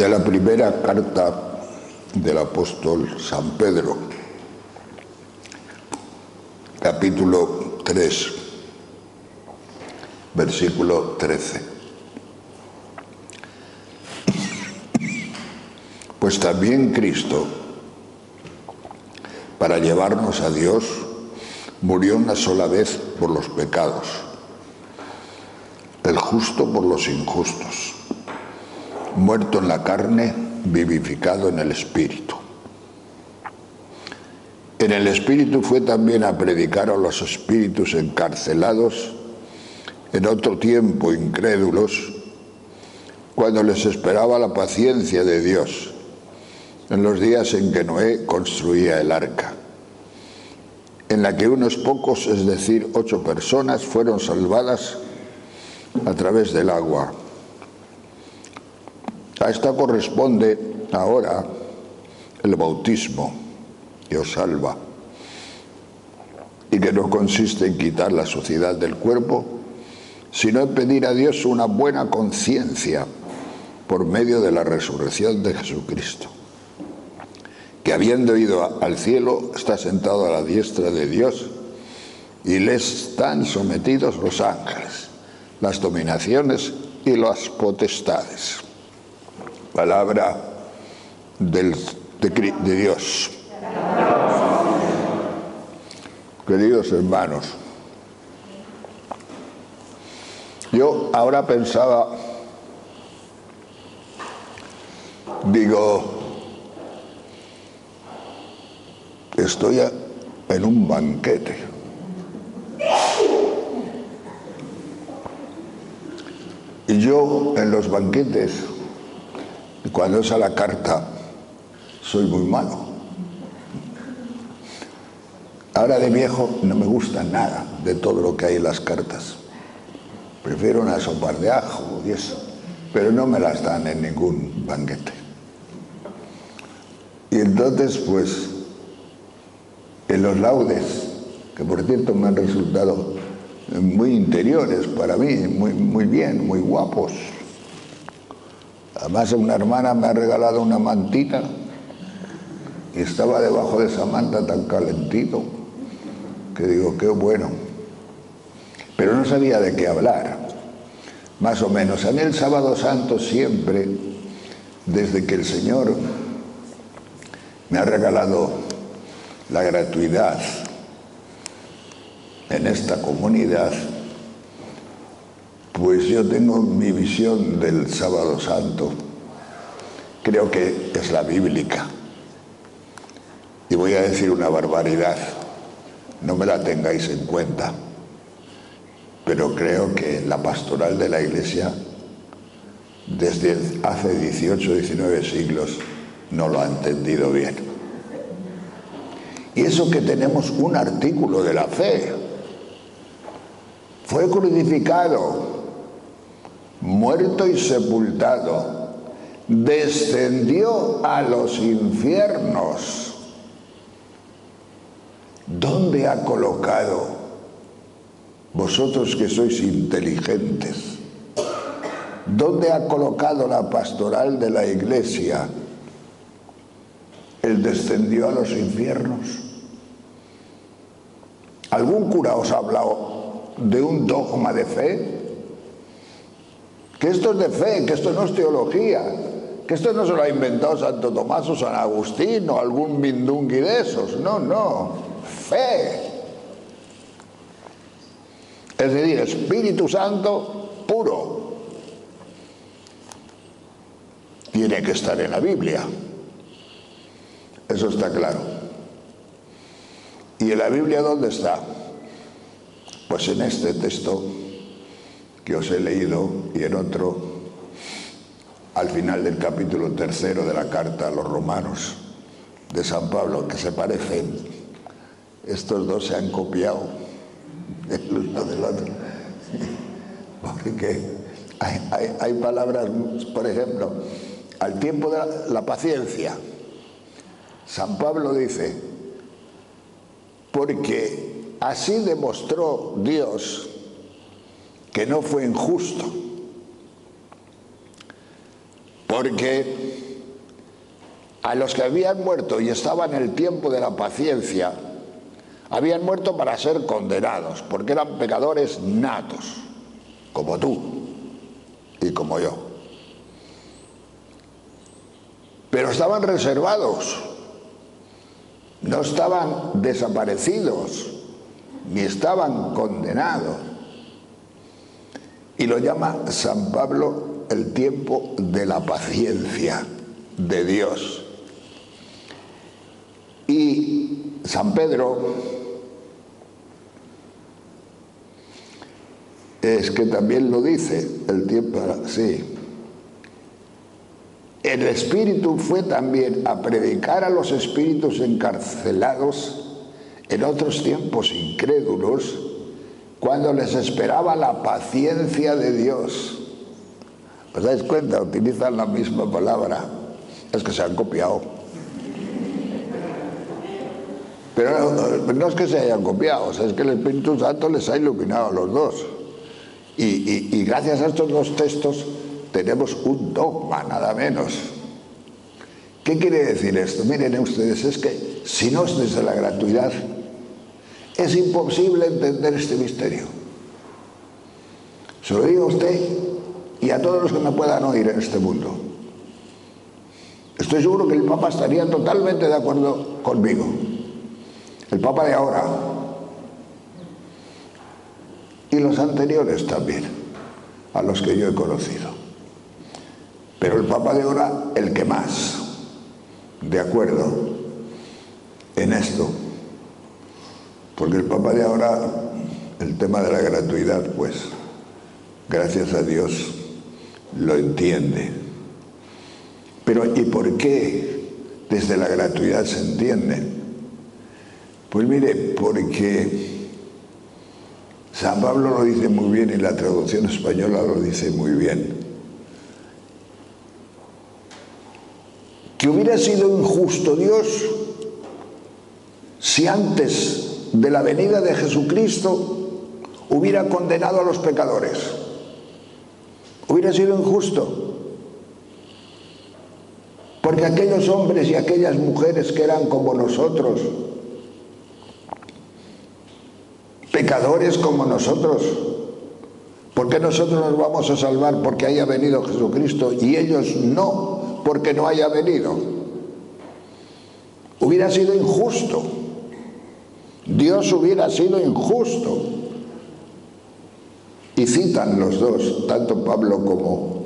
De la primera carta del apóstol San Pedro, capítulo 3, versículo 13. Pues también Cristo, para llevarnos a Dios, murió una sola vez por los pecados, el justo por los injustos, muerto en la carne, vivificado en el Espíritu. En el Espíritu fue también a predicar a los espíritus encarcelados en otro tiempo incrédulos, cuando les esperaba la paciencia de Dios, en los días en que Noé construía el arca, en la que unos pocos, es decir, 8 personas, fueron salvadas a través del agua. A esta corresponde ahora el bautismo, que os salva, y que no consiste en quitar la suciedad del cuerpo, sino en pedir a Dios una buena conciencia por medio de la resurrección de Jesucristo, que habiendo ido al cielo está sentado a la diestra de Dios y le están sometidos los ángeles, las dominaciones y las potestades. Palabra de Dios. Queridos hermanos, yo ahora pensaba, digo, estoy en un banquete. Y yo en los banquetes, cuando es a la carta, soy muy malo. Ahora de viejo no me gusta nada de todo lo que hay en las cartas. Prefiero una sopa de ajo y eso, pero no me las dan en ningún banquete. Y entonces, pues, en los laudes, que por cierto me han resultado muy interiores para mí, muy bien, muy guapos. Además, una hermana me ha regalado una mantita y estaba debajo de esa manta tan calentito que digo, qué bueno. Pero no sabía de qué hablar, más o menos. A mí el Sábado Santo siempre, desde que el Señor me ha regalado la gratuidad en esta comunidad, pues yo tengo mi visión del Sábado Santo. Creo que es la bíblica. Y voy a decir una barbaridad, no me la tengáis en cuenta, pero creo que la pastoral de la Iglesia, desde hace 18, 19 siglos, no lo ha entendido bien. Y eso que tenemos un artículo de la fe. Fue crucificado, muerto y sepultado, descendió a los infiernos. ¿Dónde ha colocado, vosotros que sois inteligentes, dónde ha colocado la pastoral de la Iglesia? Él descendió a los infiernos. ¿Algún cura os ha hablado de un dogma de fe? Que esto es de fe, que esto no es teología, que esto no se lo ha inventado Santo Tomás o San Agustín o algún mindungui de esos. No, fe. Es decir, Espíritu Santo puro. Tiene que estar en la Biblia. Eso está claro. ¿Y en la Biblia dónde está? Pues en este texto que os he leído y en otro, al final del capítulo 3 de la carta a los Romanos de San Pablo, que se parecen. Estos dos se han copiado el uno del otro. Porque hay palabras, por ejemplo, al tiempo de la paciencia. San Pablo dice, porque así demostró Dios que no fue injusto Porque a los que habían muerto y estaban en el tiempo de la paciencia, habían muerto para ser condenados, porque eran pecadores natos, como tú y como yo. Pero estaban reservados, no estaban desaparecidos, ni estaban condenados. Y lo llama San Pablo el tiempo de la paciencia de Dios. Y San Pedro es que también lo dice, el tiempo, sí. El Espíritu fue también a predicar a los espíritus encarcelados en otros tiempos incrédulos, cuando les esperaba la paciencia de Dios. ¿Os dais cuenta? Utilizan la misma palabra. Es que se han copiado. Pero no es que se hayan copiado, es que el Espíritu Santo les ha iluminado a los dos. Y gracias a estos dos textos tenemos un dogma, nada menos. ¿Qué quiere decir esto? Miren ustedes, es que si no es desde la gratuidad, es imposible entender este misterio. Se lo digo a usted y a todos los que me puedan oír en este mundo. Estoy seguro que el Papa estaría totalmente de acuerdo conmigo. El Papa de ahora. Y los anteriores también, a los que yo he conocido. Pero el Papa de ahora, el que más, de acuerdo en esto. Porque el Papa de ahora, el tema de la gratuidad, pues, gracias a Dios, lo entiende. Pero ¿y por qué desde la gratuidad se entiende? Pues mire, porque San Pablo lo dice muy bien y la traducción española lo dice muy bien. Que hubiera sido injusto Dios si antes de la venida de Jesucristo hubiera condenado a los pecadores. Hubiera sido injusto. Porque aquellos hombres y aquellas mujeres que eran como nosotros, pecadores como nosotros, ¿por qué nosotros nos vamos a salvar porque haya venido Jesucristo y ellos no, porque no haya venido? Hubiera sido injusto. Dios hubiera sido injusto. Y citan los dos, tanto Pablo como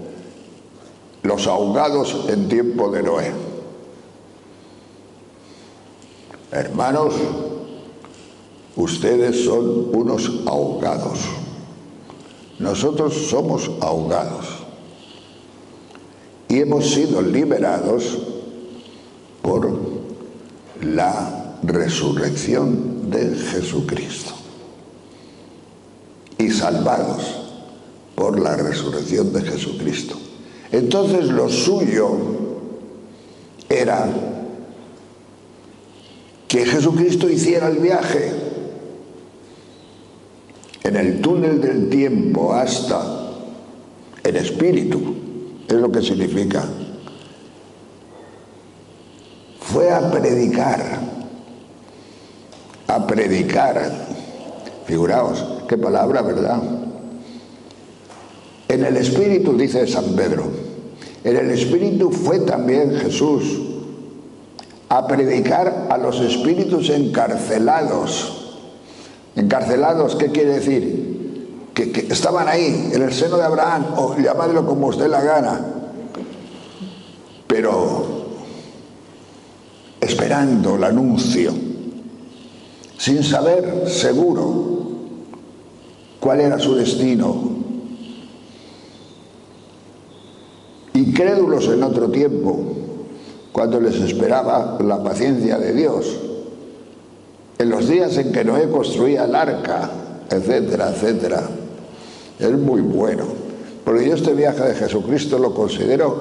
los ahogados en tiempo de Noé. Hermanos, ustedes son unos ahogados. Nosotros somos ahogados. Y hemos sido liberados por la resurrección de Jesucristo. Y salvados por la resurrección de Jesucristo. Entonces lo suyo era que Jesucristo hiciera el viaje en el túnel del tiempo hasta el espíritu, es lo que significa. Fue a predicar, figuraos, qué palabra, ¿verdad? En el espíritu, dice San Pedro, en el espíritu fue también Jesús a predicar a los espíritus encarcelados. ¿Encarcelados qué quiere decir? Que estaban ahí, en el seno de Abraham, o llamadlo como os dé la gana, pero esperando el anuncio, sin saber seguro cuál era su destino. Incrédulos en otro tiempo, cuando les esperaba la paciencia de Dios, en los días en que Noé construía el arca, etcétera, etcétera. Es muy bueno, porque yo este viaje de Jesucristo lo considero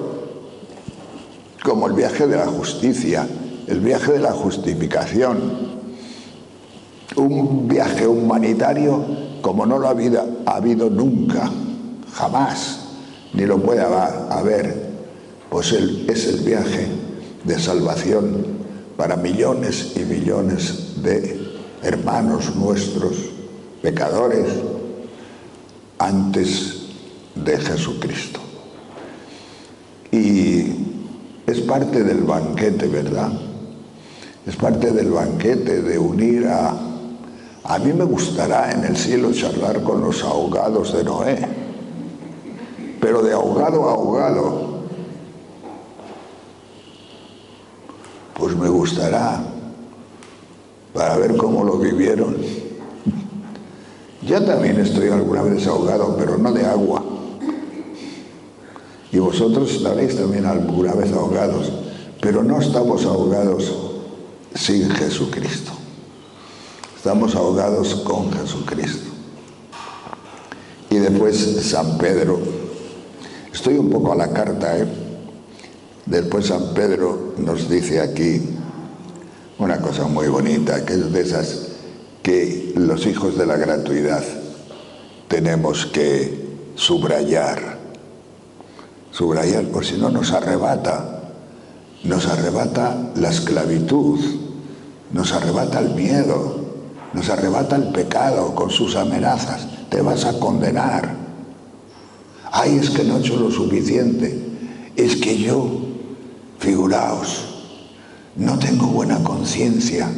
como el viaje de la justicia, el viaje de la justificación, un viaje humanitario como no lo ha habido nunca, jamás, ni lo puede haber, pues es el viaje de salvación para millones y millones de hermanos nuestros, pecadores, antes de Jesucristo. Y es parte del banquete, ¿verdad? Es parte del banquete de unir a... A mí me gustará en el cielo charlar con los ahogados de Noé, pero de ahogado a ahogado. Pues me gustará para ver cómo lo vivieron. Yo también estoy alguna vez ahogado, pero no de agua. Y vosotros estaréis también alguna vez ahogados, pero no estamos ahogados sin Jesucristo. Estamos ahogados con Jesucristo. Y después San Pedro. Estoy un poco a la carta, ¿eh? Después San Pedro nos dice aquí una cosa muy bonita, que es de esas que los hijos de la gratuidad tenemos que subrayar, por si no nos arrebata la esclavitud, nos arrebata el miedo, nos arrebata el pecado con sus amenazas. Te vas a condenar. Ay, es que no he hecho lo suficiente. Es que yo, figuraos, no tengo buena conciencia.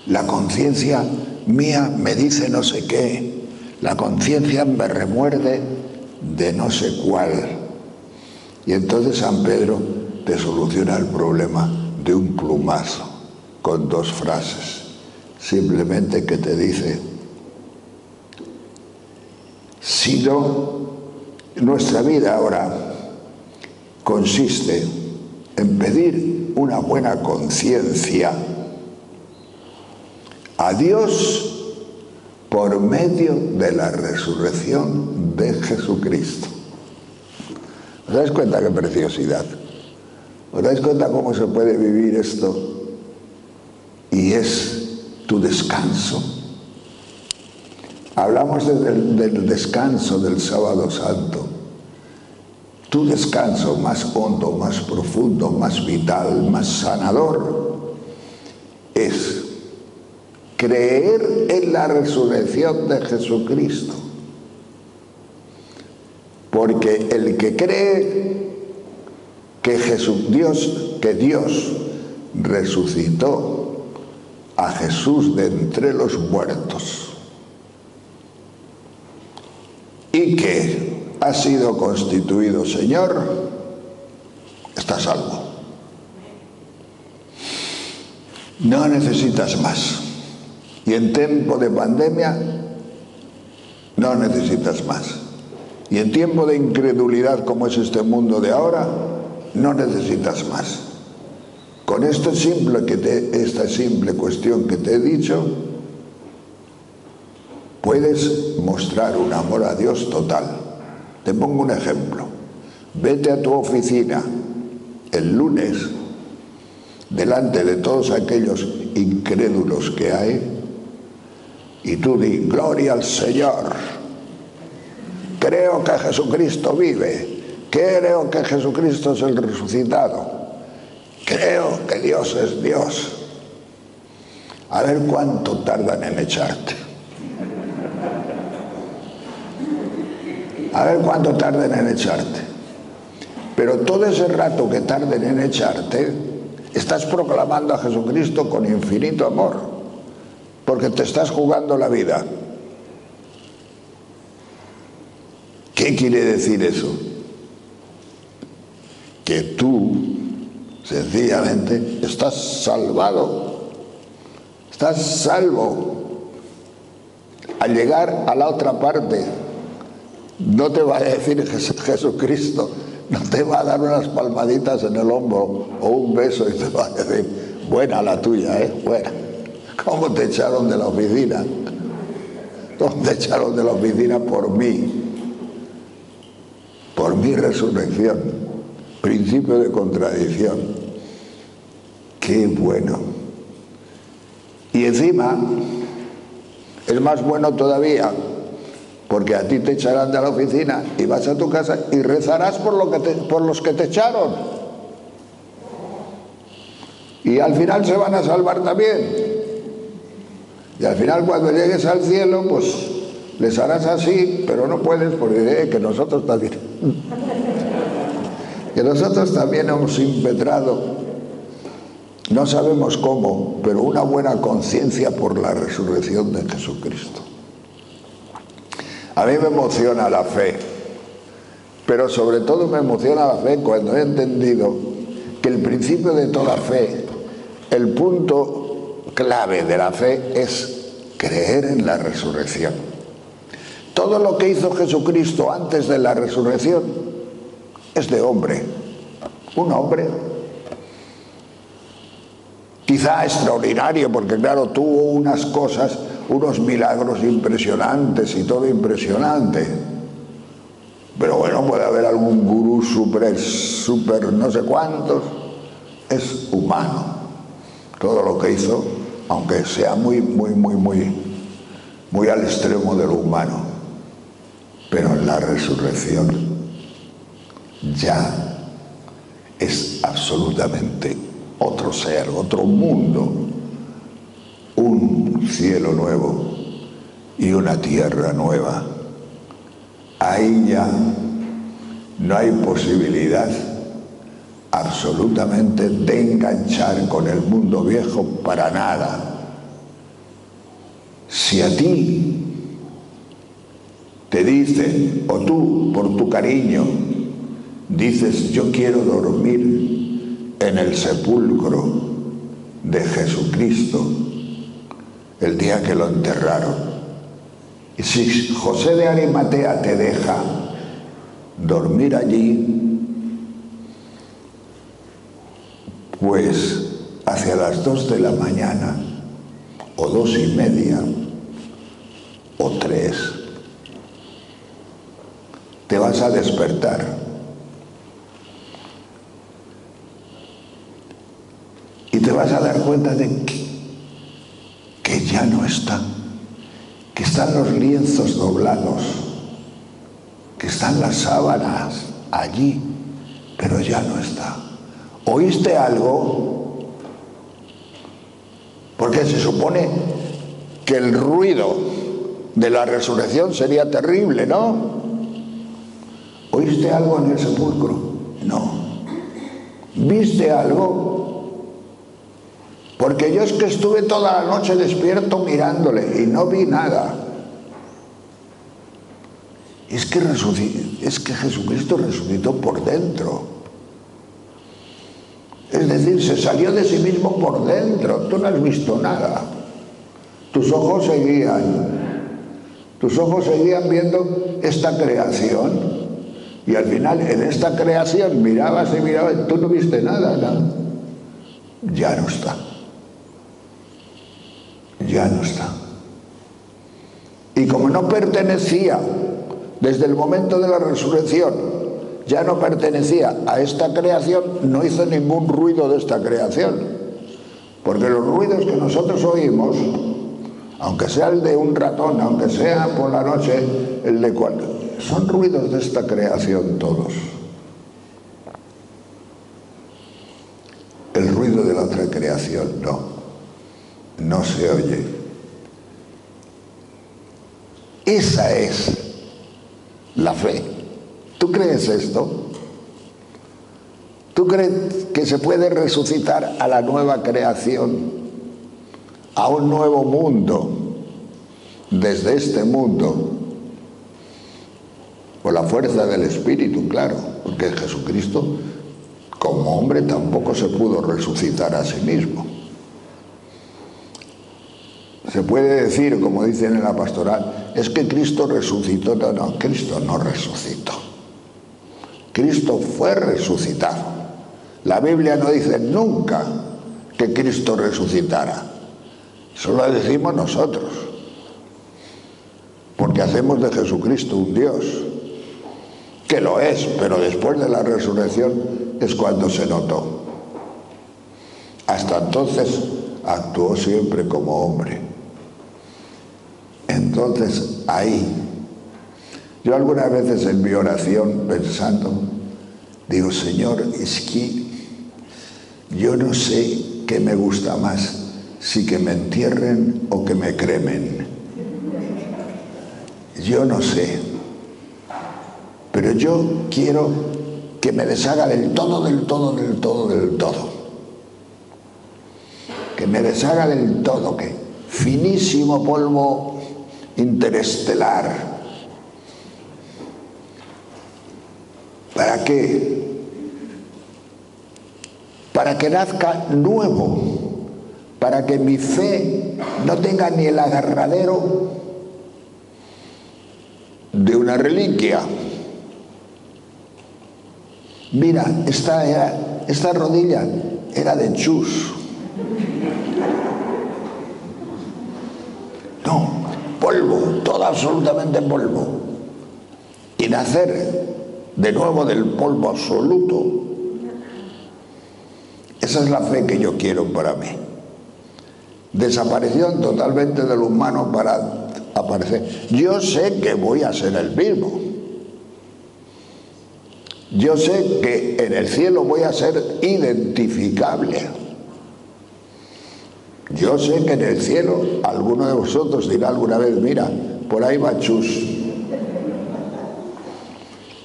La conciencia mía me dice no sé qué. La conciencia me remuerde de no sé cuál. Y entonces San Pedro te soluciona el problema de un plumazo, con dos frases. Simplemente que te dice, si no, nuestra vida ahora consiste en pedir una buena conciencia a Dios por medio de la resurrección de Jesucristo. ¿Os dais cuenta qué preciosidad? ¿Os dais cuenta cómo se puede vivir esto? Y es tu descanso. Hablamos del descanso del Sábado Santo. Tu descanso más hondo, más profundo, más vital, más sanador es creer en la resurrección de Jesucristo. Porque el que cree que Dios resucitó a Jesús de entre los muertos y que ha sido constituido Señor, está salvo. No necesitas más. Y en tiempo de pandemia no necesitas más. Y en tiempo de incredulidad como es este mundo de ahora, no necesitas más. Con esta simple cuestión que te he dicho, puedes mostrar un amor a Dios total. Te pongo un ejemplo. Vete a tu oficina el lunes, delante de todos aquellos incrédulos que hay, y tú di, gloria al Señor. Creo que Jesucristo vive. Creo que Jesucristo es el resucitado. Creo que Dios es Dios. A ver cuánto tardan en echarte. A ver cuánto tarden en echarte. Pero todo ese rato que tarden en echarte, estás proclamando a Jesucristo con infinito amor, porque te estás jugando la vida. ¿Qué quiere decir eso? Que tú, sencillamente, estás salvado. Estás salvo. Al llegar a la otra parte, no te va a decir Jesucristo, no te va a dar unas palmaditas en el hombro o un beso y te va a decir, buena la tuya, buena. ¿Cómo te echaron de la oficina? ¿Cómo te echaron de la oficina por mí? Por mi resurrección. Principio de contradicción. Qué bueno. Y encima, es más bueno todavía, porque a ti te echarán de la oficina y vas a tu casa y rezarás por los que te echaron. Y al final se van a salvar también. Y al final cuando llegues al cielo, pues les harás así, pero no puedes porque que nosotros también. Que nosotros también hemos impetrado, no sabemos cómo, pero una buena conciencia por la resurrección de Jesucristo. A mí me emociona la fe, pero sobre todo me emociona la fe cuando he entendido que el principio de toda fe, el punto clave de la fe es creer en la resurrección. Todo lo que hizo Jesucristo antes de la resurrección es de hombre, un hombre. Quizá extraordinario, porque claro, tuvo unas cosas, unos milagros impresionantes y todo impresionante. Pero bueno, puede haber algún gurú super no sé cuántos. Es humano. Todo lo que hizo, aunque sea muy al extremo de lo humano. Pero en la resurrección ya es absolutamente otro ser, otro mundo, un cielo nuevo y una tierra nueva. Ahí ya no hay posibilidad absolutamente de enganchar con el mundo viejo para nada. Si a ti te dicen, o tú por tu cariño dices, yo quiero dormir en el sepulcro de Jesucristo el día que lo enterraron, y si José de Arimatea te deja dormir allí, pues hacia las 2 de la mañana o 2:30 o 3 te vas a despertar y te vas a dar cuenta de que ya no está, que están los lienzos doblados, que están las sábanas allí, pero ya no está. ¿Oíste algo? Porque se supone que el ruido de la resurrección sería terrible, ¿no? ¿Oíste algo en el sepulcro? No. ¿Viste algo? Porque yo es que estuve toda la noche despierto mirándole y no vi nada. Es que Jesucristo resucitó por dentro. Es decir, se salió de sí mismo por dentro. Tú no has visto nada. Tus ojos seguían viendo esta creación. Y al final, en esta creación, mirabas y mirabas, y tú no viste nada, ¿no? Ya no está. Ya no está. Y como no pertenecía, desde el momento de la resurrección, ya no pertenecía a esta creación, no hizo ningún ruido de esta creación. Porque los ruidos que nosotros oímos, aunque sea el de un ratón, aunque sea por la noche el de cual, son ruidos de esta creación todos. El ruido de la otra creación no se oye. Esa es la fe. ¿Tú crees esto? ¿Tú crees que se puede resucitar a la nueva creación, a un nuevo mundo, desde este mundo? Por la fuerza del Espíritu, claro, porque Jesucristo, como hombre, tampoco se pudo resucitar a sí mismo. Se puede decir, como dicen en la pastoral, es que Cristo resucitó. No, Cristo no resucitó. Cristo fue resucitado. La Biblia no dice nunca que Cristo resucitara. Eso lo decimos nosotros, porque hacemos de Jesucristo un Dios, que lo es, pero después de la resurrección es cuando se notó. Hasta entonces actuó siempre como hombre. Entonces ahí, yo algunas veces en mi oración pensando, digo, Señor, es que yo no sé ¿qué me gusta más? ¿Si que me entierren o que me cremen? Yo no sé, pero yo quiero que me deshaga del todo, del todo, del todo, del todo. Que me deshaga del todo, que finísimo polvo interestelar. ¿Para qué? Para que nazca nuevo, para que mi fe no tenga ni el agarradero de una reliquia. Mira, esta rodilla era de chus. No, polvo, todo absolutamente polvo. Y nacer de nuevo del polvo absoluto. Esa es la fe que yo quiero para mí. Desaparición totalmente del humano para aparecer. Yo sé que voy a ser el mismo. Yo sé que en el cielo voy a ser identificable. Yo sé que en el cielo alguno de vosotros dirá alguna vez, mira, por ahí va Chus.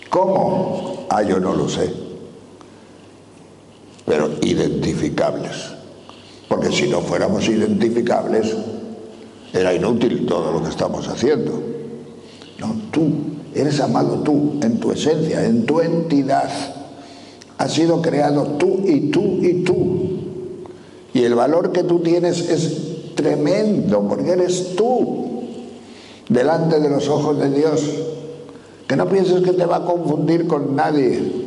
¿Cómo? Yo no lo sé. Pero identificables. Porque si no fuéramos identificables, era inútil todo lo que estamos haciendo. No, tú, eres amado tú, en tu esencia, en tu entidad. Has sido creado tú y tú y tú. Y el valor que tú tienes es tremendo, porque eres tú, delante de los ojos de Dios. Que no pienses que te va a confundir con nadie.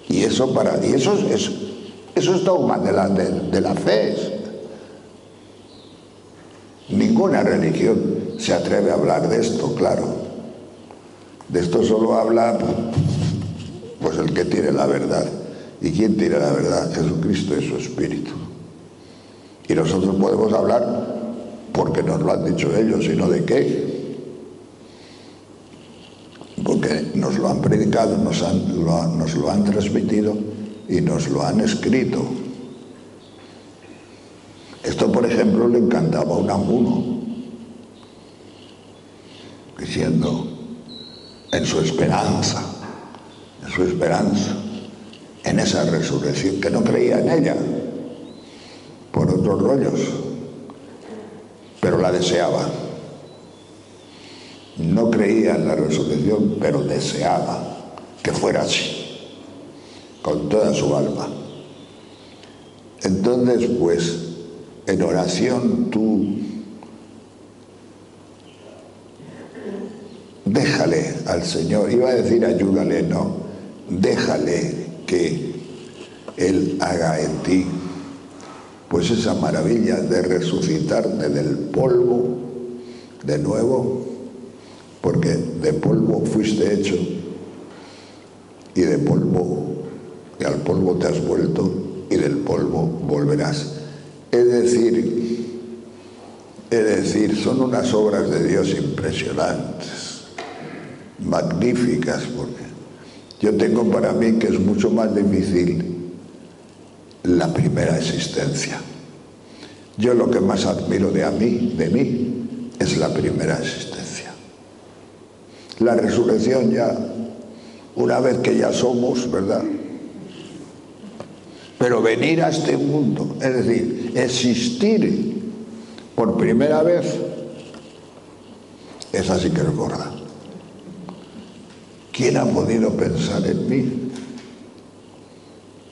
Y eso es dogma de la fe. Ninguna religión se atreve a hablar de esto, claro. De esto solo habla pues el que tiene la verdad. ¿Y quién tiene la verdad? Jesucristo y su Espíritu. Y nosotros podemos hablar porque nos lo han dicho ellos, y no de qué. Porque nos lo han predicado, nos lo han transmitido y nos lo han escrito. Esto, por ejemplo, le encantaba a Unamuno, diciendo en su esperanza, en esa resurrección, que no creía en ella, por otros rollos, pero la deseaba. No creía en la resurrección, pero deseaba que fuera así, con toda su alma. Entonces, pues, en oración tú déjale al Señor, iba a decir ayúdale, no, déjale que Él haga en ti pues esa maravilla de resucitarte del polvo de nuevo, porque de polvo fuiste hecho y de polvo, y al polvo te has vuelto y del polvo volverás. Es decir, son unas obras de Dios impresionantes, magníficas, porque yo tengo para mí que es mucho más difícil la primera existencia. Yo lo que más admiro de mí, es la primera existencia. La resurrección ya, una vez que ya somos, ¿verdad? Pero venir a este mundo, es decir, existir por primera vez, esa sí que es gorda. ¿Quién ha podido pensar en mí?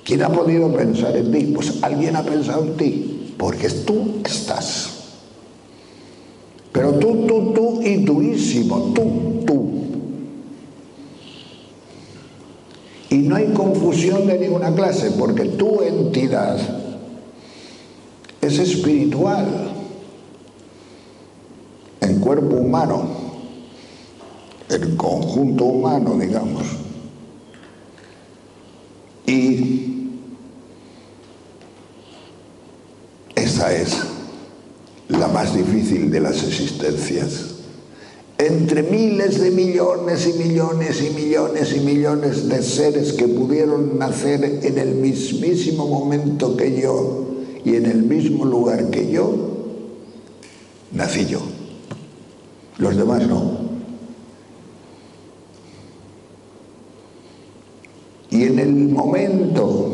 ¿Quién ha podido pensar en mí? Pues alguien ha pensado en ti, porque tú estás. Pero tú y tuísimo, tú. Y no hay confusión de ninguna clase, porque tu entidad es espiritual, en cuerpo humano, en conjunto humano, digamos. Y esa es la más difícil de las existencias, entre miles de millones y millones y millones y millones de seres que pudieron nacer en el mismísimo momento que yo y en el mismo lugar que yo, nací yo. Los demás no. Y en el momento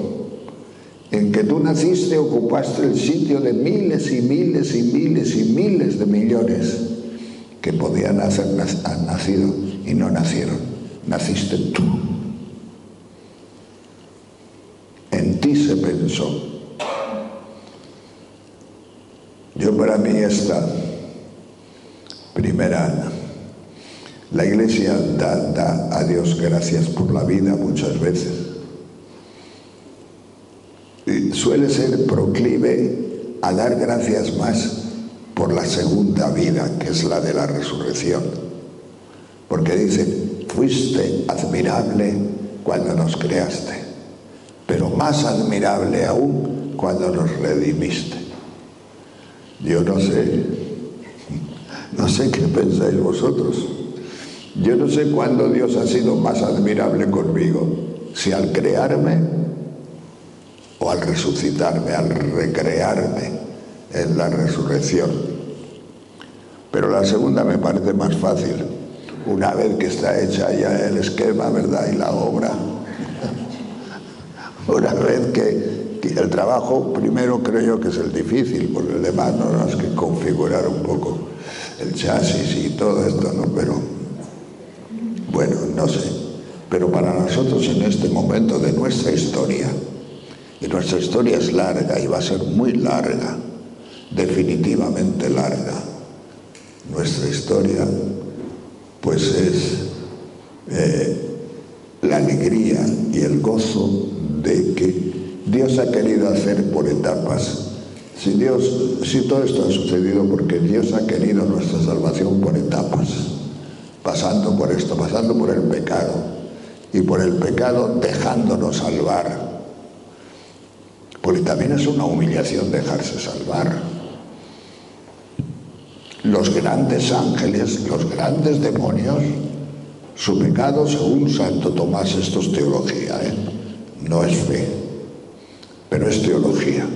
en que tú naciste, ocupaste el sitio de miles y miles y miles y miles de millones que podían haber nacido y no nacieron. Naciste tú. En ti se pensó. Yo, para mí, esta primera, la Iglesia da a Dios gracias por la vida muchas veces. Y suele ser proclive a dar gracias más por la segunda vida, que es la de la resurrección. Porque dice, fuiste admirable cuando nos creaste, pero más admirable aún cuando nos redimiste. Yo no sé qué pensáis vosotros. Yo no sé cuándo Dios ha sido más admirable conmigo, si al crearme o al resucitarme, al recrearme en la resurrección. Pero la segunda me parece más fácil, una vez que está hecha ya el esquema, ¿verdad?, y la obra. Una vez que el trabajo primero creo yo que es el difícil, porque el demás no es que configurar un poco el chasis y todo esto, ¿no? Pero bueno, no sé. Pero para nosotros en este momento de nuestra historia, y nuestra historia es larga y va a ser muy larga, definitivamente larga. Nuestra historia, pues es la alegría y el gozo de que Dios ha querido hacer por etapas. Si todo esto ha sucedido porque Dios ha querido nuestra salvación por etapas, pasando por esto, pasando por el pecado, y por el pecado dejándonos salvar. Porque también es una humillación dejarse salvar. Los grandes ángeles, los grandes demonios, su pecado, según Santo Tomás, esto es teología, no es fe, pero es teología.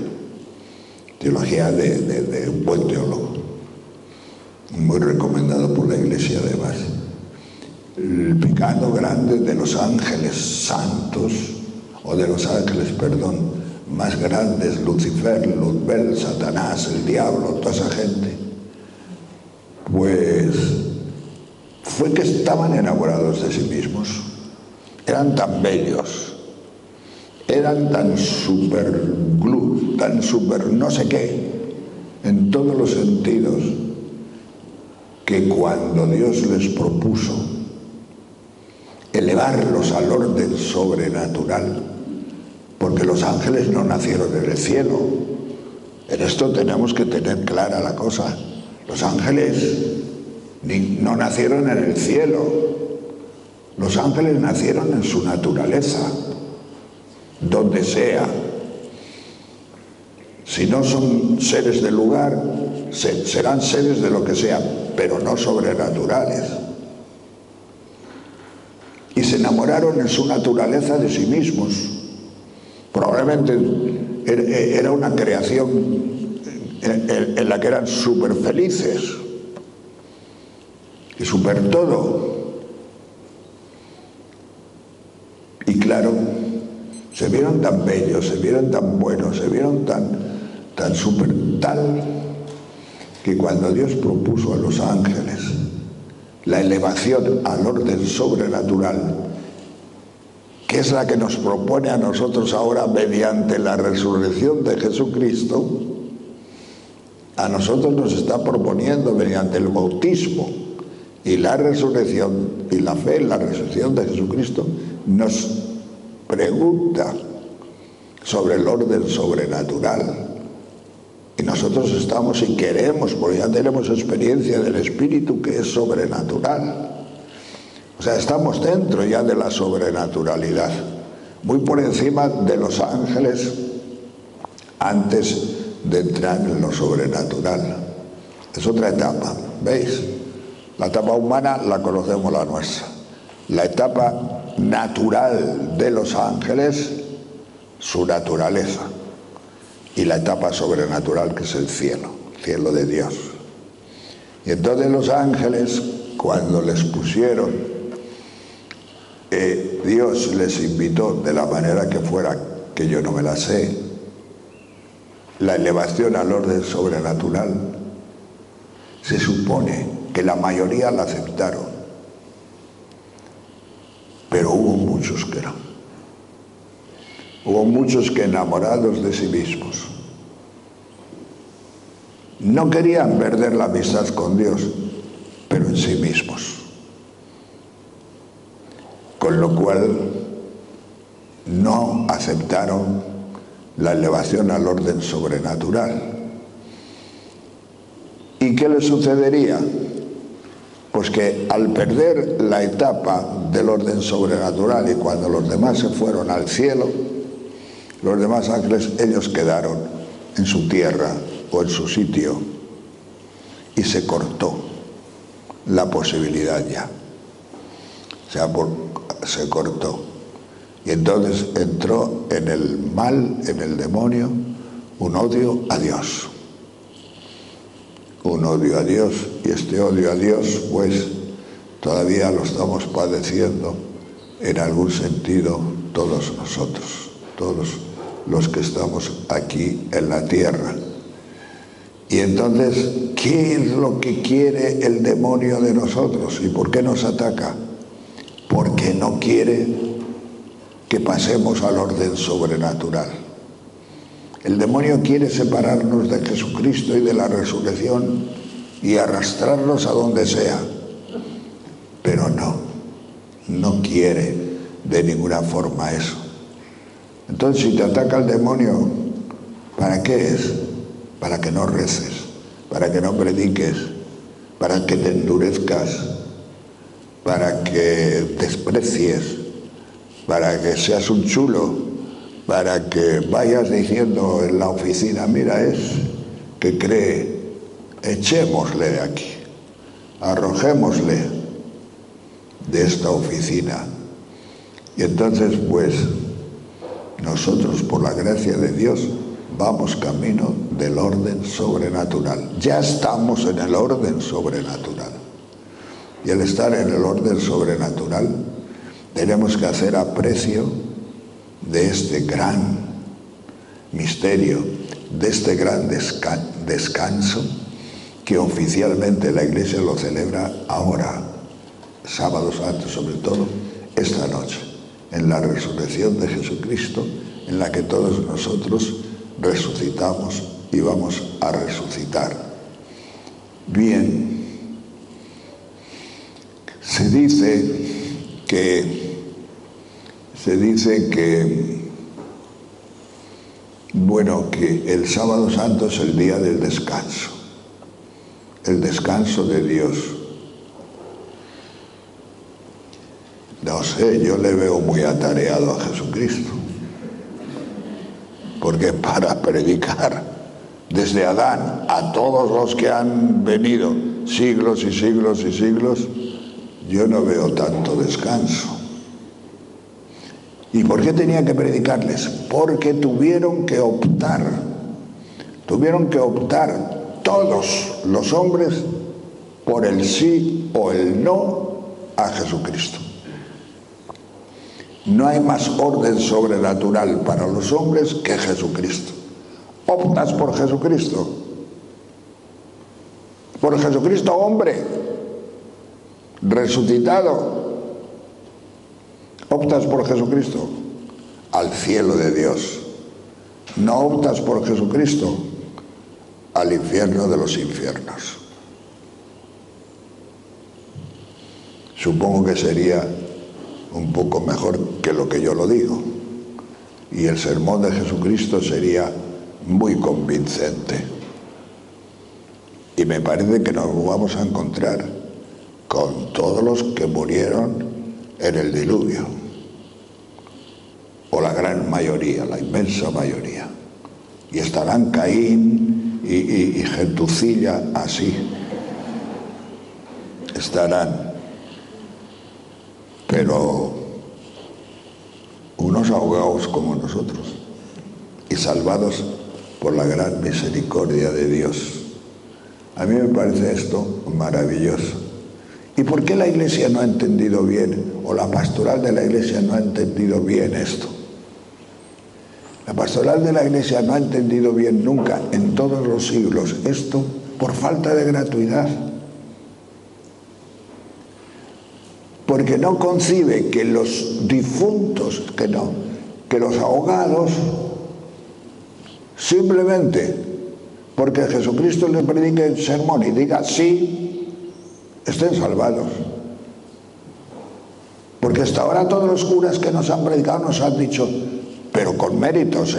Teología de un buen teólogo, muy recomendado por la Iglesia además. El pecado grande de los ángeles santos, o de los ángeles, perdón, más grandes, Lucifer, Luzbel, Satanás, el diablo, toda esa gente, pues fue que estaban enamorados de sí mismos. Eran tan bellos, eran tan super glue, tan super no sé qué, en todos los sentidos, que cuando Dios les propuso elevarlos al orden sobrenatural, porque los ángeles no nacieron en el cielo. En esto tenemos que tener clara la cosa. Los ángeles no nacieron en el cielo. Los ángeles nacieron en su naturaleza, donde sea. Si no son seres del lugar, serán seres de lo que sea, pero no sobrenaturales. Y se enamoraron en su naturaleza de sí mismos. Probablemente era una creación en la que eran súper felices y súper todo. Y claro, se vieron tan bellos, se vieron tan buenos, se vieron tan súper tal, que cuando Dios propuso a los ángeles la elevación al orden sobrenatural, que es la que nos propone a nosotros ahora mediante la resurrección de Jesucristo, a nosotros nos está proponiendo mediante el bautismo y la resurrección y la fe en la resurrección de Jesucristo, nos pregunta sobre el orden sobrenatural. Y nosotros estamos y queremos, porque ya tenemos experiencia del Espíritu que es sobrenatural. O sea, estamos dentro ya de la sobrenaturalidad, muy por encima de los ángeles antes de entrar en lo sobrenatural. Es otra etapa, ¿veis? La etapa humana la conocemos, la nuestra. La etapa natural de los ángeles, su naturaleza. Y la etapa sobrenatural, que es el cielo de Dios. Y entonces los ángeles, cuando les pusieron, Dios les invitó de la manera que fuera, que yo no me la sé, la elevación al orden sobrenatural, se supone que la mayoría la aceptaron, pero hubo muchos que no. Hubo muchos que, enamorados de sí mismos, no querían perder la amistad con Dios, pero en sí mismos. Con lo cual no aceptaron la elevación al orden sobrenatural. ¿Y qué les sucedería? Pues que al perder la etapa del orden sobrenatural, y cuando los demás se fueron al cielo, los demás ángeles, ellos quedaron en su tierra o en su sitio, y se cortó la posibilidad ya. O sea, se cortó. Y entonces entró en el mal, en el demonio, un odio a Dios. Un odio a Dios, y este odio a Dios, pues, todavía lo estamos padeciendo en algún sentido todos nosotros, todos los que estamos aquí en la tierra. Y entonces, ¿qué es lo que quiere el demonio de nosotros? ¿Y por qué nos ataca? Porque no quiere que pasemos al orden sobrenatural. El demonio quiere separarnos de Jesucristo y de la resurrección y arrastrarnos a donde sea. Pero no quiere de ninguna forma eso. Entonces, si te ataca el demonio, ¿para qué es? Para que no reces, para que no prediques, para que te endurezcas, para que desprecies, para que seas un chulo, para que vayas diciendo en la oficina, mira, es que cree, echémosle de aquí, arrojémosle de esta oficina. Y entonces, pues, nosotros, por la gracia de Dios, vamos camino del orden sobrenatural. Ya estamos en el orden sobrenatural. Y al estar en el orden sobrenatural, tenemos que hacer aprecio de este gran misterio, de este gran descanso, que oficialmente la Iglesia lo celebra ahora, Sábado Santo sobre todo, esta noche, en la resurrección de Jesucristo, en la que todos nosotros resucitamos y vamos a resucitar. Bien, se dice que bueno, que el Sábado Santo es el día del descanso, el descanso de Dios. No sé, yo le veo muy atareado a Jesucristo, porque para predicar desde Adán a todos los que han venido siglos y siglos y siglos, yo no veo tanto descanso. ¿Y por qué tenía que predicarles? Porque tuvieron que optar todos los hombres por el sí o el no a Jesucristo. No hay más orden sobrenatural para los hombres que Jesucristo. Optas por Jesucristo. Por Jesucristo hombre, resucitado. Optas por Jesucristo al cielo de Dios. No optas por Jesucristo al infierno de los infiernos. Supongo que sería un poco mejor que lo que yo lo digo. Y el sermón de Jesucristo sería muy convincente. Y me parece que nos vamos a encontrar con todos los que murieron en el diluvio, o la gran mayoría, la inmensa mayoría, y estarán Caín y gentucilla así, estarán, pero unos ahogados como nosotros y salvados por la gran misericordia de Dios. A mí me parece esto maravilloso. ¿Y por qué la Iglesia no ha entendido bien, o la pastoral de la Iglesia no ha entendido bien esto? La pastoral de la Iglesia no ha entendido bien nunca, en todos los siglos, esto por falta de gratuidad. Porque no concibe que los difuntos, que los ahogados, simplemente porque Jesucristo les predique el sermón y diga sí, estén salvados. Porque hasta ahora todos los curas que nos han predicado nos han dicho, pero con méritos,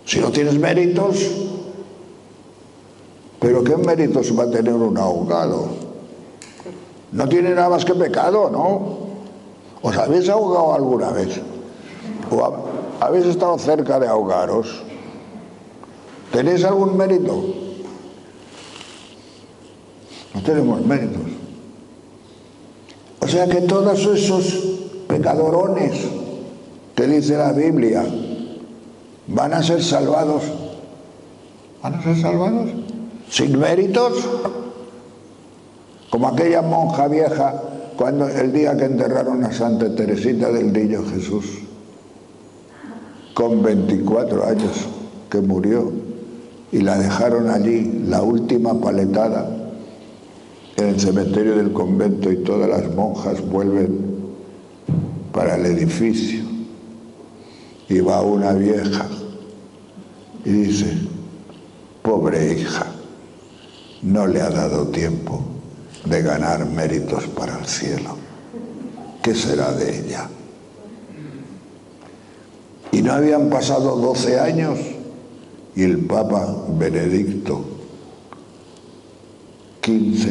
si no tienes méritos, ¿pero qué méritos va a tener un ahogado? No tiene nada más que pecado, ¿no? ¿Os habéis ahogado alguna vez? ¿O habéis estado cerca de ahogaros? ¿Tenéis algún mérito? No tenemos méritos. O sea que todos esos pecadorones que dice la Biblia van a ser salvados. ¿Van a ser salvados? ¿Sin méritos? Como aquella monja vieja cuando el día que enterraron a Santa Teresita del Niño Jesús, con 24 años que murió, y la dejaron allí, la última paletada, en el cementerio del convento, y todas las monjas vuelven para el edificio. Y va una vieja y dice, pobre hija, no le ha dado tiempo de ganar méritos para el cielo. ¿Qué será de ella? Y no habían pasado 12 años y el Papa Benedicto XV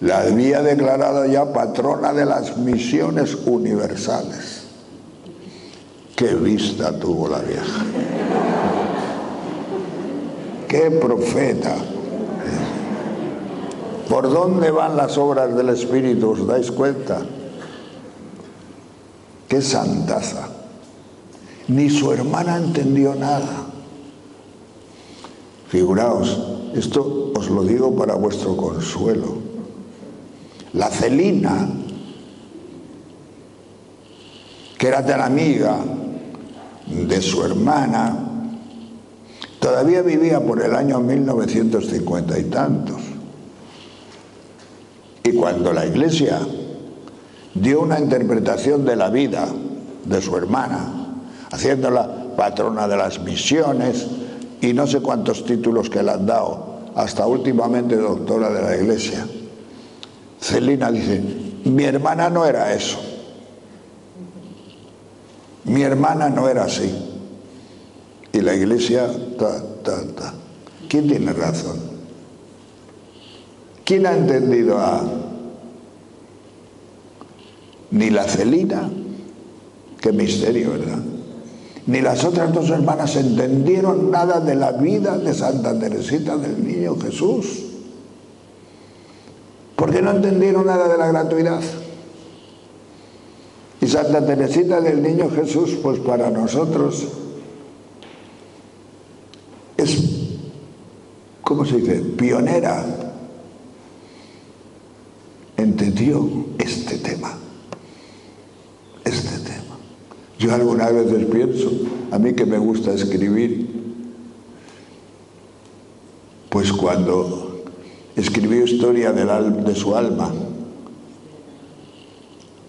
la había declarado ya patrona de las misiones universales. ¡Qué vista tuvo la vieja! ¡Qué profeta! ¿Por dónde van las obras del Espíritu? ¿Os dais cuenta? ¡Qué santaza! Ni su hermana entendió nada. Figuraos, esto os lo digo para vuestro consuelo. La Celina, que era tan amiga de su hermana, todavía vivía por el año 1950 y tantos. Y cuando la Iglesia dio una interpretación de la vida de su hermana, haciéndola patrona de las misiones y no sé cuántos títulos que le han dado, hasta últimamente doctora de la Iglesia, Celina dice, mi hermana no era eso. Mi hermana no era así. Y la Iglesia, ¿Quién tiene razón? ¿Quién ha entendido a...? Ni la Celina, qué misterio, ¿verdad? Ni las otras dos hermanas entendieron nada de la vida de Santa Teresita del Niño Jesús. ¿Por qué no entendieron nada de la gratuidad? Y Santa Teresita del Niño Jesús, pues para nosotros es, ¿cómo se dice?, pionera. Entendió este tema. Yo algunas veces pienso, a mí que me gusta escribir, pues cuando escribió Historia de su alma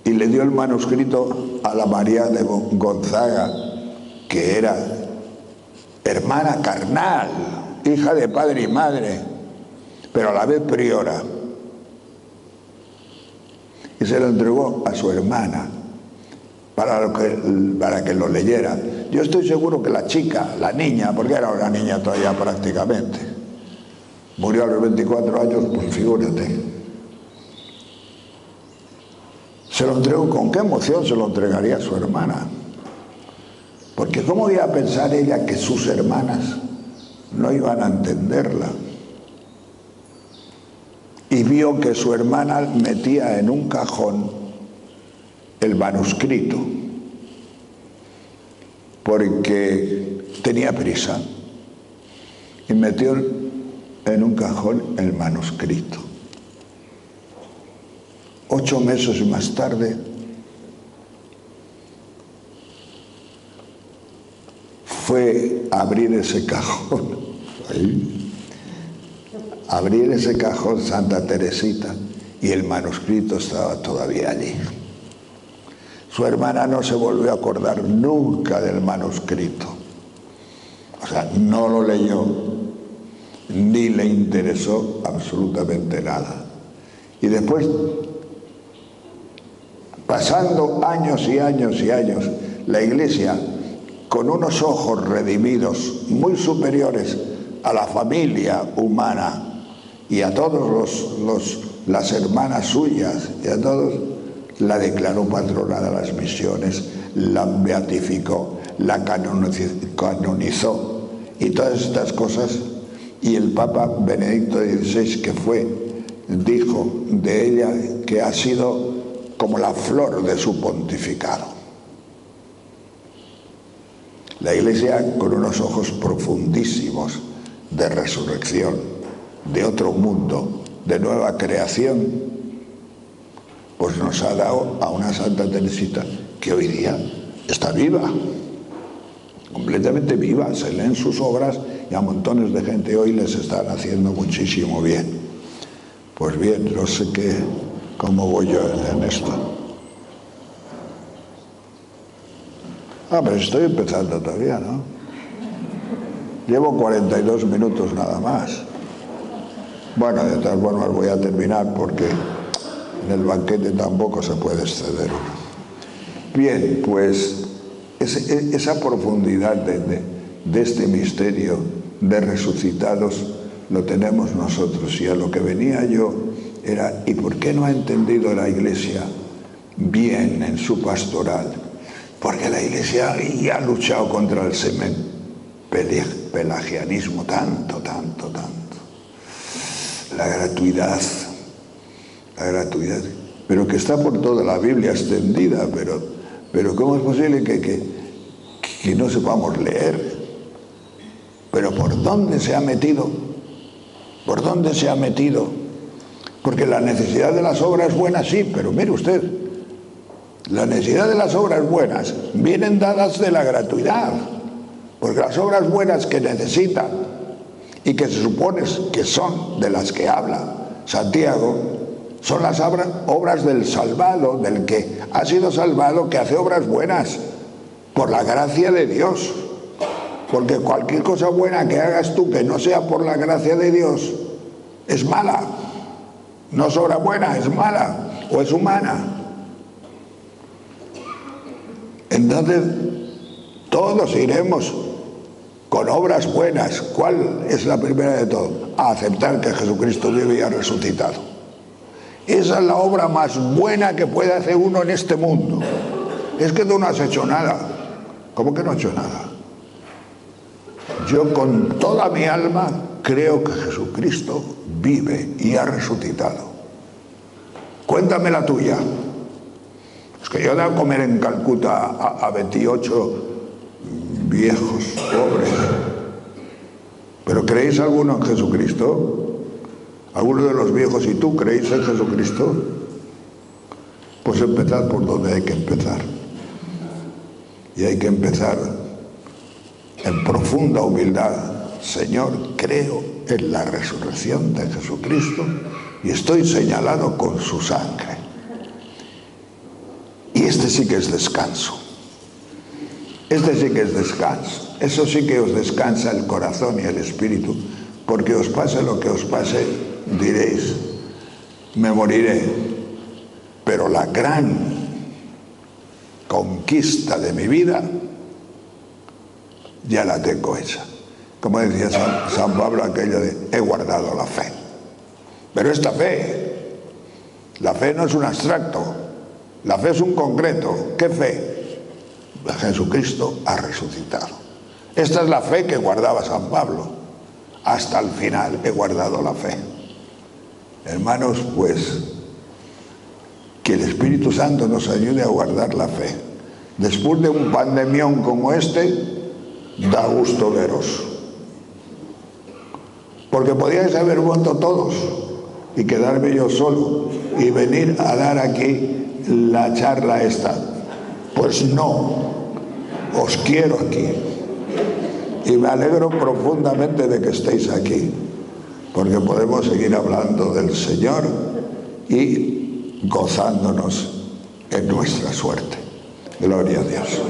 y le dio el manuscrito a la María de Gonzaga, que era hermana carnal, hija de padre y madre, pero a la vez priora, y se lo entregó a su hermana para que lo leyera. Yo estoy seguro que la chica, la niña, porque era una niña todavía prácticamente, murió a los 24 años, pues figúrate. Se lo entregó, ¿con qué emoción se lo entregaría a su hermana? Porque ¿cómo iba a pensar ella que sus hermanas no iban a entenderla? y vio que su hermana metía en un cajón el manuscrito, porque tenía prisa, y metió en un cajón el manuscrito. 8 meses más tarde fue a abrir ese cajón, abrir ese cajón Santa Teresita, y el manuscrito estaba todavía allí. Su hermana no se volvió a acordar nunca del manuscrito. O sea, no lo leyó, ni le interesó absolutamente nada. Y después, pasando años y años y años, la Iglesia, con unos ojos redimidos muy superiores a la familia humana y a todos las hermanas suyas y a todos, la declaró patrona de las misiones, la beatificó, la canonizó y todas estas cosas. Y el Papa Benedicto XVI, que fue, dijo de ella que ha sido como la flor de su pontificado. La Iglesia, con unos ojos profundísimos de resurrección, de otro mundo, de nueva creación, pues nos ha dado a una Santa Teresita que hoy día está viva, completamente viva. Se leen sus obras y a montones de gente hoy les están haciendo muchísimo bien. Pues bien, no sé cómo voy yo en esto. Pero estoy empezando todavía, ¿no? Llevo 42 minutos nada más. Bueno, de todas formas voy a terminar porque en el banquete tampoco se puede exceder uno. Bien, pues esa profundidad de este misterio de resucitados lo tenemos nosotros. Y a lo que venía yo era, ¿y por qué no ha entendido la Iglesia bien en su pastoral? Porque la Iglesia ya ha luchado contra el pelagianismo tanto. La gratuidad, pero que está por toda la Biblia extendida, pero ¿cómo es posible que no sepamos leer? Pero ¿por dónde se ha metido? ¿Por dónde se ha metido? Porque la necesidad de las obras buenas sí, pero mire usted, la necesidad de las obras buenas vienen dadas de la gratuidad, porque las obras buenas que necesitan y que se supone que son de las que habla Santiago, son las obras del salvado, del que ha sido salvado, que hace obras buenas por la gracia de Dios. Porque cualquier cosa buena que hagas tú que no sea por la gracia de Dios es mala. No es obra buena, es mala o es humana. Entonces, todos iremos con obras buenas. ¿Cuál es la primera de todo? A aceptar que Jesucristo vive y ha resucitado. Esa es la obra más buena que puede hacer uno en este mundo. Es que tú no has hecho nada. ¿Cómo que no he hecho nada? Yo con toda mi alma creo que Jesucristo vive y ha resucitado. Cuéntame la tuya. Es que yo he dado a comer en Calcuta a 28 viejos, pobres. ¿Pero creéis alguno en Jesucristo? ¿Alguno de los viejos y tú creéis en Jesucristo? Pues empezad por donde hay que empezar. Y hay que empezar en profunda humildad. Señor, creo en la resurrección de Jesucristo y estoy señalado con su sangre. Y este sí que es descanso. Este sí que es descanso. Eso sí que os descansa el corazón y el espíritu, porque os pase lo que os pase, diréis, me moriré, pero la gran conquista de mi vida ya la tengo hecha. Como decía San Pablo aquello de, he guardado la fe. Pero esta fe, la fe no es un abstracto, la fe es un concreto. ¿Qué fe? Jesucristo ha resucitado. Esta es la fe que guardaba San Pablo. Hasta el final he guardado la fe. Hermanos, pues, que el Espíritu Santo nos ayude a guardar la fe. Después de un pandemión como este, da gusto veros. Porque podíais haber vuelto todos y quedarme yo solo y venir a dar aquí la charla esta. Pues no, os quiero aquí. Y me alegro profundamente de que estéis aquí, porque podemos seguir hablando del Señor y gozándonos en nuestra suerte. Gloria a Dios.